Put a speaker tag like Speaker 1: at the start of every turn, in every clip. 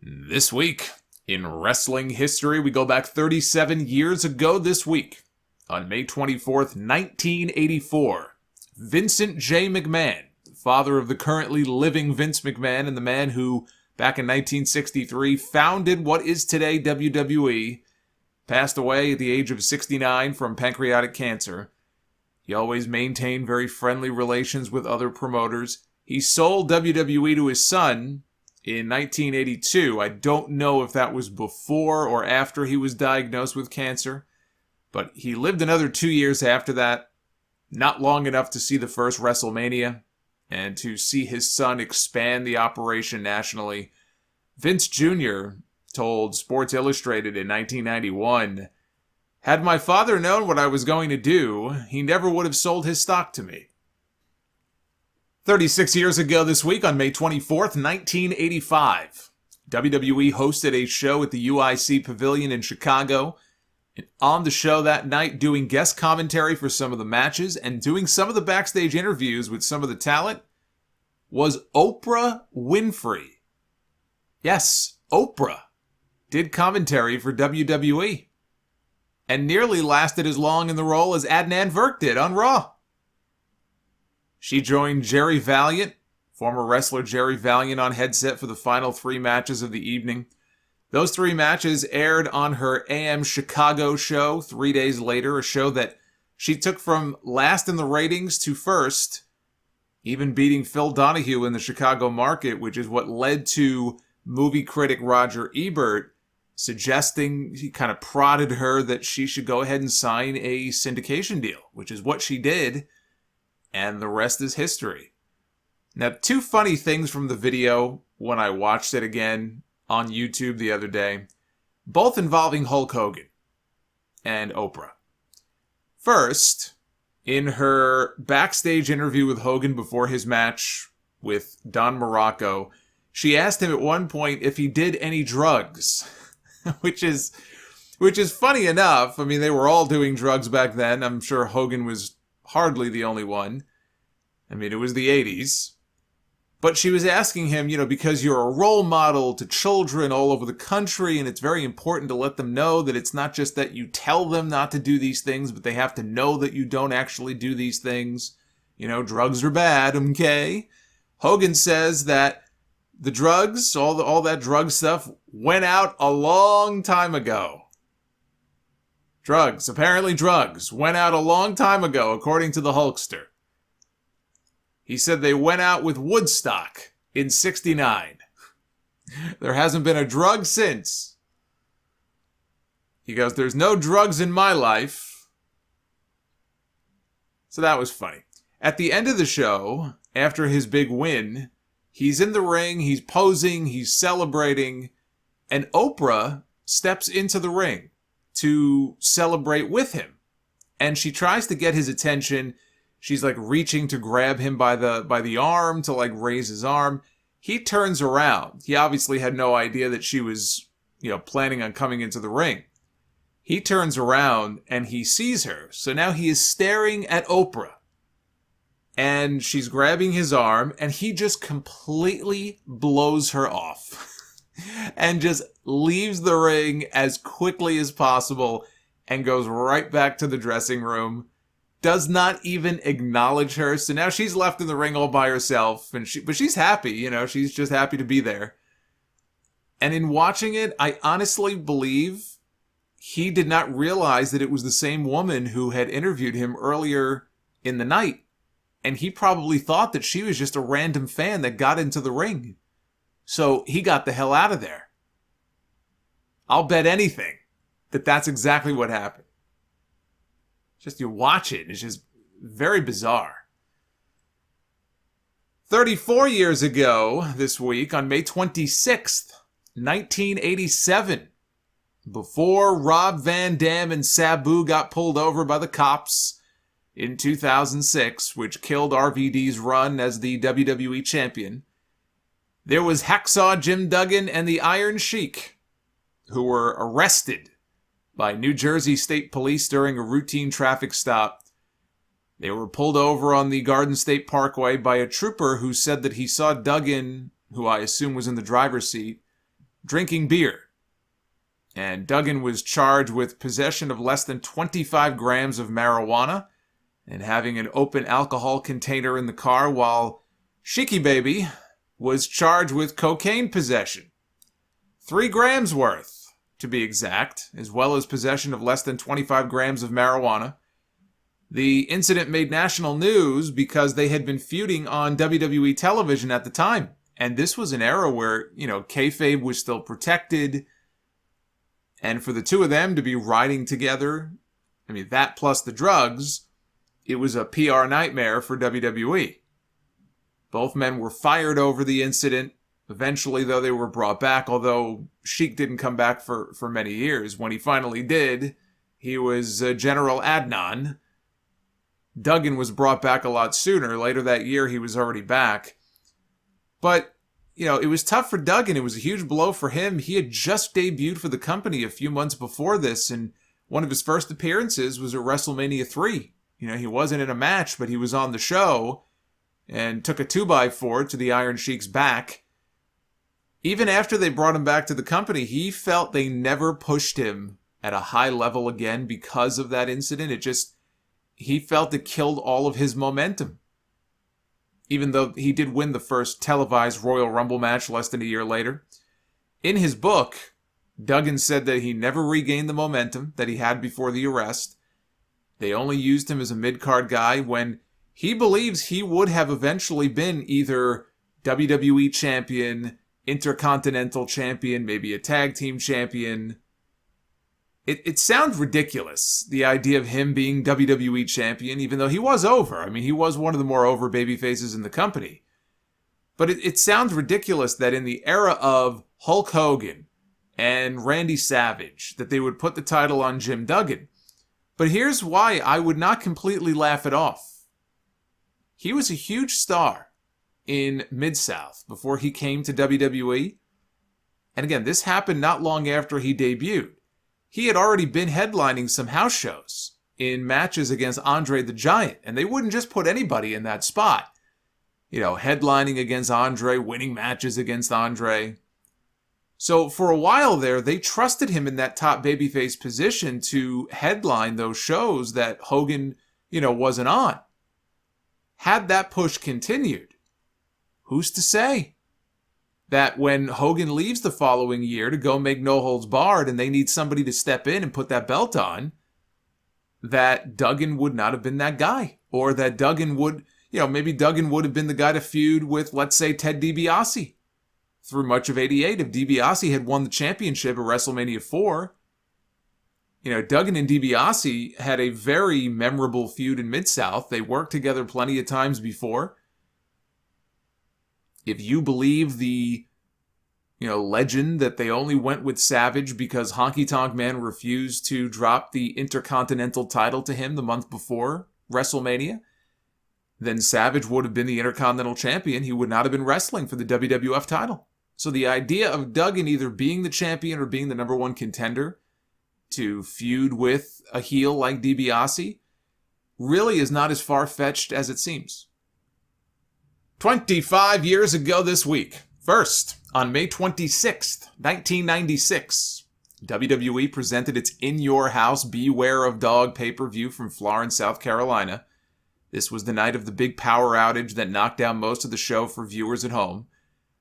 Speaker 1: This week, in wrestling history, we go back 37 years ago this week. On May 24th, 1984, Vincent J. McMahon, the father of the currently living Vince McMahon and the man who, back in 1963, founded what is today WWE, passed away at the age of 69 from pancreatic cancer. He always maintained very friendly relations with other promoters. He sold WWE to his son in 1982. I don't know if that was before or after he was diagnosed with cancer, but he lived another 2 years after that, not long enough to see the first WrestleMania and to see his son expand the operation nationally. Vince Jr. told Sports Illustrated in 1991, "Had my father known what I was going to do, he never would have sold his stock to me." 36 years ago this week, on May 24th, 1985, WWE hosted a show at the UIC Pavilion in Chicago. And on the show that night, doing guest commentary for some of the matches and doing some of the backstage interviews with some of the talent, was Oprah Winfrey. Yes, Oprah did commentary for WWE and nearly lasted as long in the role as Adnan Virk did on Raw. She joined Jerry Valiant, former wrestler Jerry Valiant, on headset for the final 3 matches of the evening. Those 3 matches aired on her AM Chicago show 3 days later, a show that she took from last in the ratings to first, even beating Phil Donahue in the Chicago market, which is what led to movie critic Roger Ebert suggesting, he kind of prodded her that she should go ahead and sign a syndication deal, which is what she did, and the rest is history. Now, 2 funny things from the video when I watched it again on YouTube the other day, both involving Hulk Hogan and Oprah. First, in her backstage interview with Hogan before his match with Don Morocco, she asked him at one point if he did any drugs, which is funny enough. I mean, they were all doing drugs back then. I'm sure Hogan was hardly the only one. I mean, it was the 80s. But she was asking him, because you're a role model to children all over the country, and it's very important to let them know that it's not just that you tell them not to do these things, but they have to know that you don't actually do these things. Drugs are bad, okay? Hogan says that the drugs, all that drug stuff, went out a long time ago. Apparently drugs, went out a long time ago, according to the Hulkster. He said they went out with Woodstock in '69. There hasn't been a drug since. He goes, "There's no drugs in my life." So that was funny. At the end of the show, after his big win, he's in the ring, he's posing, he's celebrating, and Oprah steps into the ring to celebrate with him. And she tries to get his attention. She's like reaching to grab him by the arm to like raise his arm. He turns around. He obviously had no idea that she was, planning on coming into the ring. He turns around and he sees her. So now he is staring at Oprah. And she's grabbing his arm and he just completely blows her off and just leaves the ring as quickly as possible and goes right back to the dressing room. Does not even acknowledge her. So now she's left in the ring all by herself. But she's happy, she's just happy to be there. And in watching it, I honestly believe he did not realize that it was the same woman who had interviewed him earlier in the night. And he probably thought that she was just a random fan that got into the ring. So he got the hell out of there. I'll bet anything that that's exactly what happened. Just you watch it, it's just very bizarre. 34 years ago this week, on May 26th, 1987, before Rob Van Dam and Sabu got pulled over by the cops in 2006, which killed RVD's run as the WWE champion, there was Hacksaw Jim Duggan and the Iron Sheik, who were arrested by New Jersey State Police during a routine traffic stop. They were pulled over on the Garden State Parkway by a trooper who said that he saw Duggan, who I assume was in the driver's seat, drinking beer. And Duggan was charged with possession of less than 25 grams of marijuana and having an open alcohol container in the car, while Sheiky Baby was charged with cocaine possession. 3 grams worth, to be exact, as well as possession of less than 25 grams of marijuana. The incident made national news because they had been feuding on WWE television at the time. And this was an era where, kayfabe was still protected. And for the two of them to be riding together, that plus the drugs, it was a PR nightmare for WWE. Both men were fired over the incident. Eventually, though, they were brought back, although Sheik didn't come back for many years. When he finally did, he was General Adnan. Duggan was brought back a lot sooner. Later that year, he was already back. But it was tough for Duggan. It was a huge blow for him. He had just debuted for the company a few months before this, and one of his first appearances was at WrestleMania 3. He wasn't in a match, but he was on the show and took a 2x4 to the Iron Sheik's back. Even after they brought him back to the company, he felt they never pushed him at a high level again because of that incident. He felt it killed all of his momentum. Even though he did win the first televised Royal Rumble match less than a year later. In his book, Duggan said that he never regained the momentum that he had before the arrest. They only used him as a mid-card guy when he believes he would have eventually been either WWE champion, Intercontinental champion, maybe a tag team champion. It sounds ridiculous, the idea of him being WWE champion, even though he was over. He was one of the more over babyfaces in the company. But it sounds ridiculous that in the era of Hulk Hogan and Randy Savage, that they would put the title on Jim Duggan. But here's why I would not completely laugh it off. He was a huge star in Mid-South before he came to WWE. And again, this happened not long after he debuted. He had already been headlining some house shows in matches against Andre the Giant, and they wouldn't just put anybody in that spot. Headlining against Andre, winning matches against Andre. So for a while there, they trusted him in that top babyface position to headline those shows that Hogan, wasn't on. Had that push continued, who's to say that when Hogan leaves the following year to go make No Holds Barred and they need somebody to step in and put that belt on, that Duggan would not have been that guy? Or that Duggan would, maybe Duggan would have been the guy to feud with, let's say, Ted DiBiase through much of '88 if DiBiase had won the championship at WrestleMania 4. Duggan and DiBiase had a very memorable feud in Mid-South. They worked together plenty of times before. If you believe the, legend that they only went with Savage because Honky Tonk Man refused to drop the Intercontinental title to him the month before WrestleMania, then Savage would have been the Intercontinental Champion. He would not have been wrestling for the WWF title. So the idea of Duggan either being the champion or being the number one contender to feud with a heel like DiBiase really is not as far-fetched as it seems. 25 years ago this week, first, on May 26th, 1996, WWE presented its In Your House Beware of Dog pay-per-view from Florence, South Carolina. This was the night of the big power outage that knocked down most of the show for viewers at home.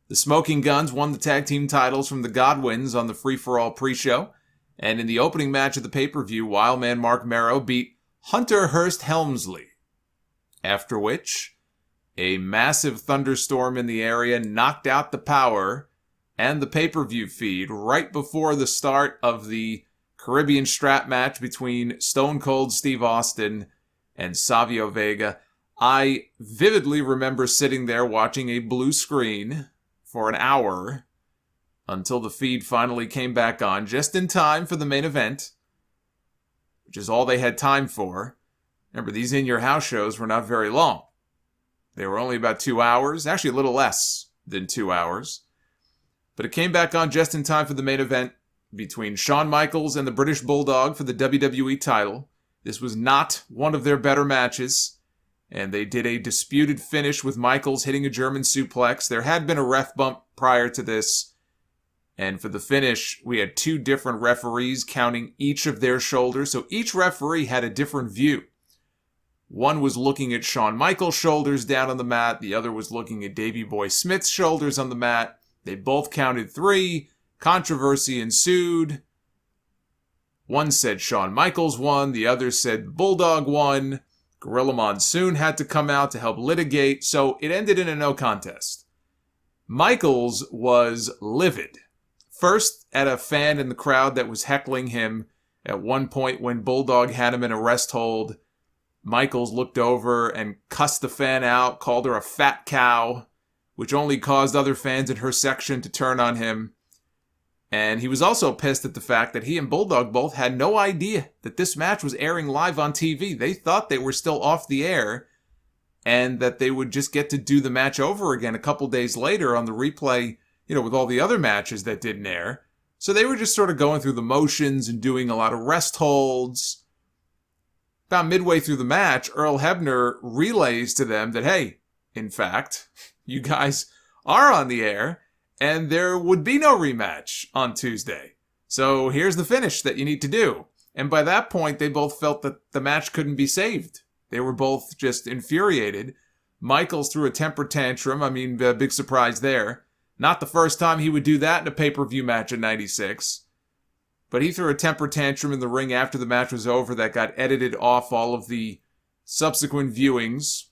Speaker 1: The Smoking Guns won the tag team titles from the Godwins on the free-for-all pre-show, and in the opening match of the pay-per-view, Wildman Mark Merrow beat Hunter Hearst Helmsley. After which, a massive thunderstorm in the area knocked out the power and the pay-per-view feed right before the start of the Caribbean strap match between Stone Cold Steve Austin and Savio Vega. I vividly remember sitting there watching a blue screen for an hour until the feed finally came back on, just in time for the main event, which is all they had time for. Remember, these In Your House shows were not very long. They were only about 2 hours, actually a little less than 2 hours. But it came back on just in time for the main event between Shawn Michaels and the British Bulldog for the WWE title. This was not one of their better matches, and they did a disputed finish with Michaels hitting a German suplex. There had been a ref bump prior to this, And for the finish, we had 2 different referees counting each of their shoulders. So each referee had a different view. One was looking at Shawn Michaels' shoulders down on the mat. The other was looking at Davey Boy Smith's shoulders on the mat. They both counted 3. Controversy ensued. One said Shawn Michaels won. The other said Bulldog won. Gorilla Monsoon had to come out to help litigate. So it ended in a no contest. Michaels was livid. First, at a fan in the crowd that was heckling him. At one point when Bulldog had him in a rest hold, Michaels looked over and cussed the fan out, called her a fat cow, which only caused other fans in her section to turn on him. And he was also pissed at the fact that he and Bulldog both had no idea that this match was airing live on TV. They thought they were still off the air and that they would just get to do the match over again a couple days later on the replay, with all the other matches that didn't air. So they were just sort of going through the motions and doing a lot of rest holds. About midway through the match, Earl Hebner relays to them that, hey, in fact, you guys are on the air, and there would be no rematch on Tuesday. So here's the finish that you need to do. And by that point, they both felt that the match couldn't be saved. They were both just infuriated. Michaels threw a temper tantrum. Big surprise there. Not the first time he would do that in a pay-per-view match in '96. But he threw a temper tantrum in the ring after the match was over that got edited off all of the subsequent viewings.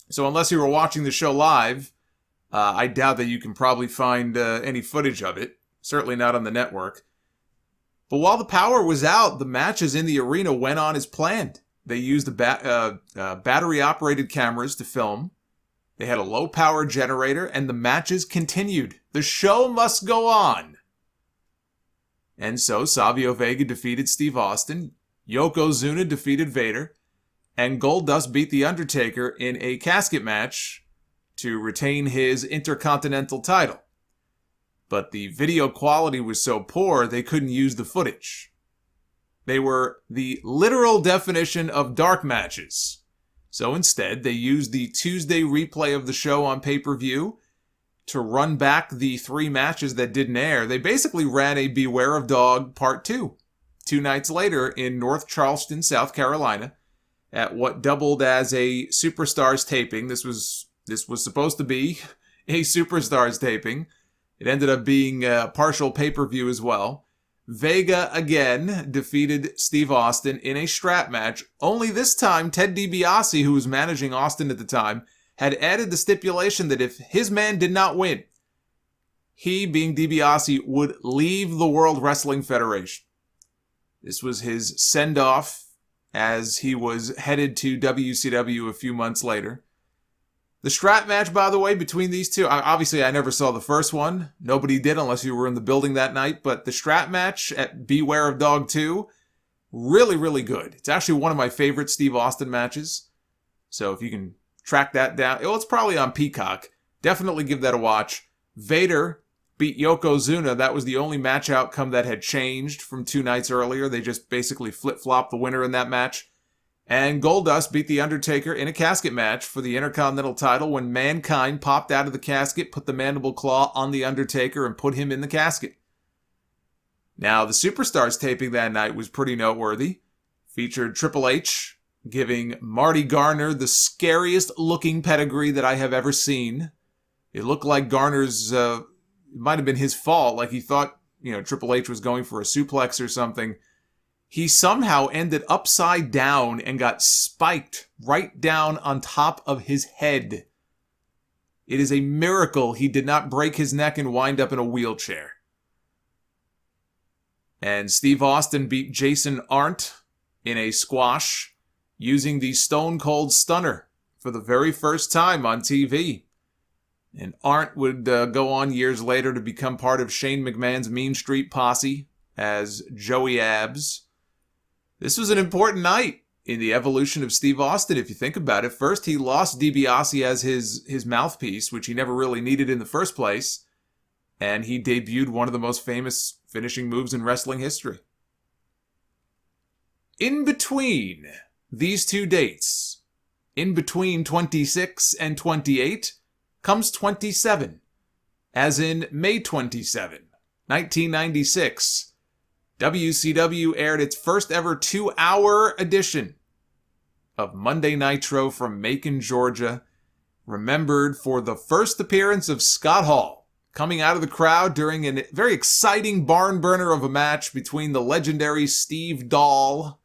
Speaker 1: So unless you were watching the show live, I doubt that you can probably find any footage of it. Certainly not on the network. But while the power was out, the matches in the arena went on as planned. They used battery-operated cameras to film. They had a low-power generator, and the matches continued. The show must go on. And so Savio Vega defeated Steve Austin, Yokozuna defeated Vader, and Goldust beat The Undertaker in a casket match to retain his Intercontinental title. But the video quality was so poor they couldn't use the footage. They were the literal definition of dark matches. So instead, they used the Tuesday replay of the show on pay-per-view to run back the 3 matches that didn't air. They basically ran a Beware of Dog Part 2, 2 nights later in North Charleston, South Carolina, at what doubled as a Superstars taping. This was supposed to be a Superstars taping. It ended up being a partial pay-per-view as well. Vega again defeated Steve Austin in a strap match. Only this time, Ted DiBiase, who was managing Austin at the time, had added the stipulation that if his man did not win, he, being DiBiase, would leave the World Wrestling Federation. This was his send-off as he was headed to WCW a few months later. The strap match, by the way, between these two, obviously I never saw the first one. Nobody did unless you were in the building that night. But the strap match at Beware of Dog 2, really, really good. It's actually one of my favorite Steve Austin matches. So if you can track that down, it's probably on Peacock. Definitely give that a watch. Vader beat Yokozuna. That was the only match outcome that had changed from 2 nights earlier. They just basically flip-flopped the winner in that match. And Goldust beat The Undertaker in a casket match for the Intercontinental title when Mankind popped out of the casket, put the mandible claw on The Undertaker, and put him in the casket. Now, the Superstars taping that night was pretty noteworthy. Featured Triple H giving Marty Garner the scariest looking pedigree that I have ever seen. It looked like Garner's, it might have been his fault, like he thought, Triple H was going for a suplex or something. He somehow ended upside down and got spiked right down on top of his head. It is a miracle he did not break his neck and wind up in a wheelchair. And Steve Austin beat Jason Arndt in a squash using the Stone Cold Stunner for the very first time on TV. And Arndt would go on years later to become part of Shane McMahon's Mean Street Posse as Joey Abs. This was an important night in the evolution of Steve Austin, if you think about it. First, he lost DiBiase as his mouthpiece, which he never really needed in the first place. And he debuted one of the most famous finishing moves in wrestling history. In between these 2 dates, in between 26 and 28, comes 27, as in May 27, 1996, WCW aired its first ever 2-hour edition of Monday Nitro from Macon, Georgia, remembered for the first appearance of Scott Hall, coming out of the crowd during a very exciting barn burner of a match between the legendary Steve Dahl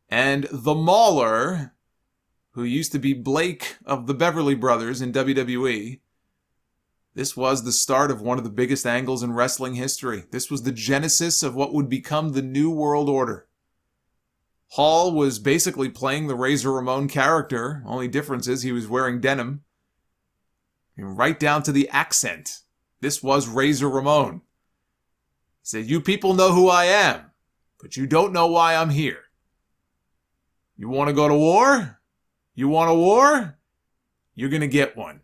Speaker 1: and the Mauler, who used to be Blake of the Beverly Brothers in WWE. This was the start of one of the biggest angles in wrestling history. This was the genesis of what would become the New World Order. Hall was basically playing the Razor Ramon character. Only difference is he was wearing denim. And right down to the accent. This was Razor Ramon. He said, "You people know who I am, but you don't know why I'm here. You want to go to war? You want a war? You're going to get one."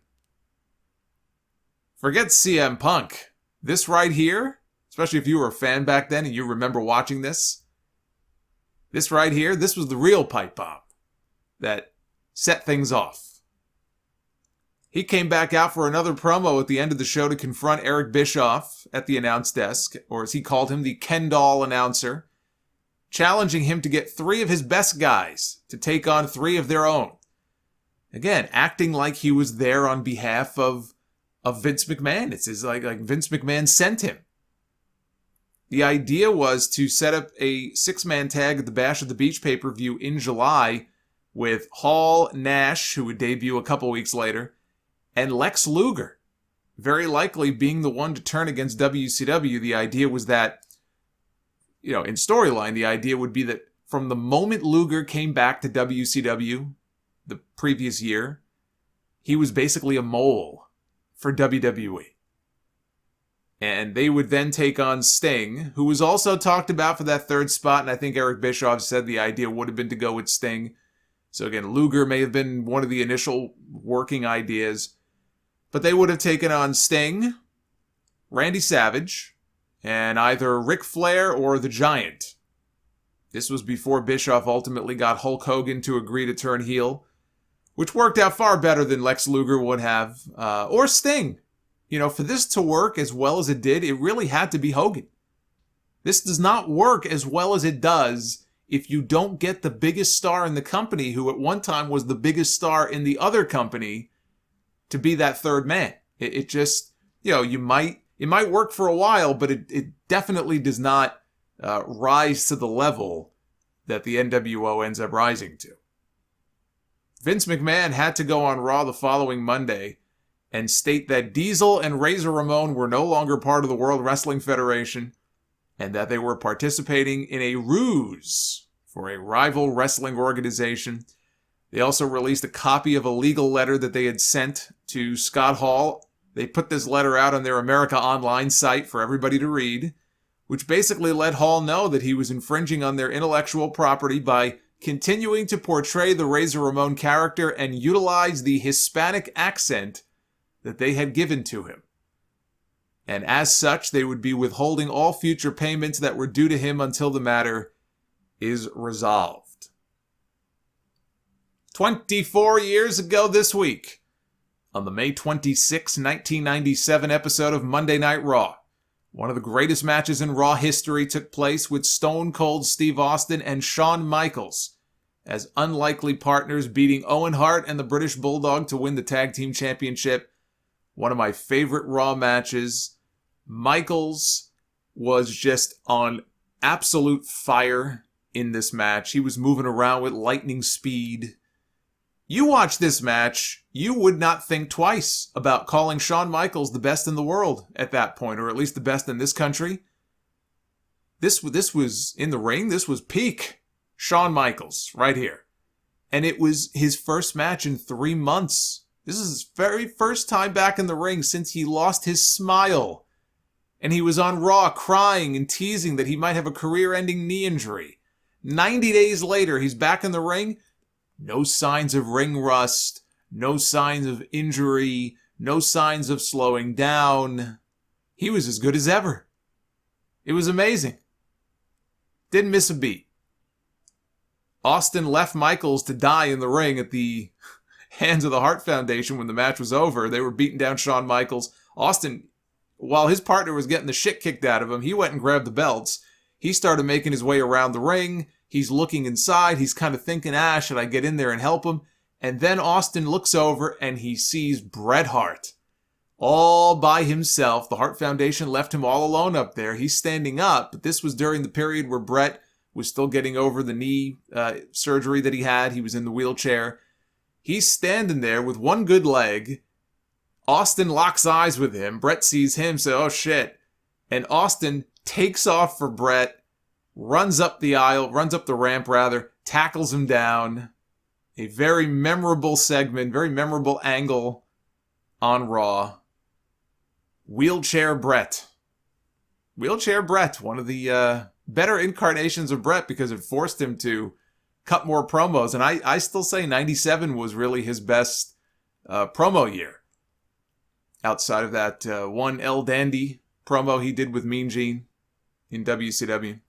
Speaker 1: Forget CM Punk. This right here, especially if you were a fan back then and you remember watching this, this right here, this was the real pipe bomb that set things off. He came back out for another promo at the end of the show to confront Eric Bischoff at the announce desk, or as he called him, the Ken Doll announcer, challenging him to get 3 of his best guys to take on 3 of their own. Again, acting like he was there on behalf of Vince McMahon. It's like Vince McMahon sent him. The idea was to set up a 6-man tag at the Bash at the Beach pay-per-view in July with Hall, Nash, who would debut a couple weeks later, and Lex Luger, very likely being the one to turn against WCW. The idea was that, in storyline, the idea would be that from the moment Luger came back to WCW the previous year, he was basically a mole for WWE. And they would then take on Sting, who was also talked about for that 3rd spot, and I think Eric Bischoff said the idea would have been to go with Sting. So again, Luger may have been one of the initial working ideas, but they would have taken on Sting, Randy Savage, and either Ric Flair or The Giant. This was before Bischoff ultimately got Hulk Hogan to agree to turn heel, which worked out far better than Lex Luger would have, or Sting. For this to work as well as it did, it really had to be Hogan. This does not work as well as it does if you don't get the biggest star in the company, who at one time was the biggest star in the other company, to be that 3rd man. It just, it might work for a while, but it definitely does not rise to the level that the NWO ends up rising to. Vince McMahon had to go on Raw the following Monday and state that Diesel and Razor Ramon were no longer part of the World Wrestling Federation and that they were participating in a ruse for a rival wrestling organization. They also released a copy of a legal letter that they had sent to Scott Hall. They put this letter out on their America Online site for everybody to read, which basically let Hall know that he was infringing on their intellectual property by continuing to portray the Razor Ramon character and utilize the Hispanic accent that they had given to him. And as such, they would be withholding all future payments that were due to him until the matter is resolved. 24 years ago this week, on the May 26, 1997 episode of Monday Night Raw, one of the greatest matches in Raw history took place with Stone Cold Steve Austin and Shawn Michaels as unlikely partners, beating Owen Hart and the British Bulldog to win the Tag Team Championship. One of my favorite Raw matches. Michaels was just on absolute fire in this match. He was moving around with lightning speed. You watch this match, you would not think twice about calling Shawn Michaels the best in the world at that point, or at least the best in this country. This was in the ring. This was peak Shawn Michaels right here. And it was his first match in 3 months. This is his very first time back in the ring since he lost his smile. And he was on Raw crying and teasing that he might have a career-ending knee injury. 90 days later, he's back in the ring. No signs of ring rust. No signs of injury. No signs of slowing down. He was as good as ever. It was amazing. Didn't miss a beat. Austin left Michaels to die in the ring at the hands of the Hart Foundation when the match was over. They were beating down Shawn Michaels. Austin while his partner was getting the shit kicked out of him, he went and grabbed the belts. He started making his way around the ring. He's looking inside. He's kind of thinking, should I get in there and help him? And then Austin looks over and he sees Bret Hart all by himself. The Hart Foundation left him all alone up there. He's standing up, but this was during the period where Bret was still getting over the knee surgery that he had. He was in the wheelchair. He's standing there with one good leg. Austin locks eyes with him. Bret sees him, says, oh shit. And Austin takes off for Bret, runs up the ramp, tackles him down. A very memorable segment, very memorable angle on Raw. Wheelchair Bret. Wheelchair Bret, one of the better incarnations of Bret because it forced him to cut more promos. And I still say 97 was really his best promo year. Outside of that one El Dandy promo he did with Mean Gene in WCW.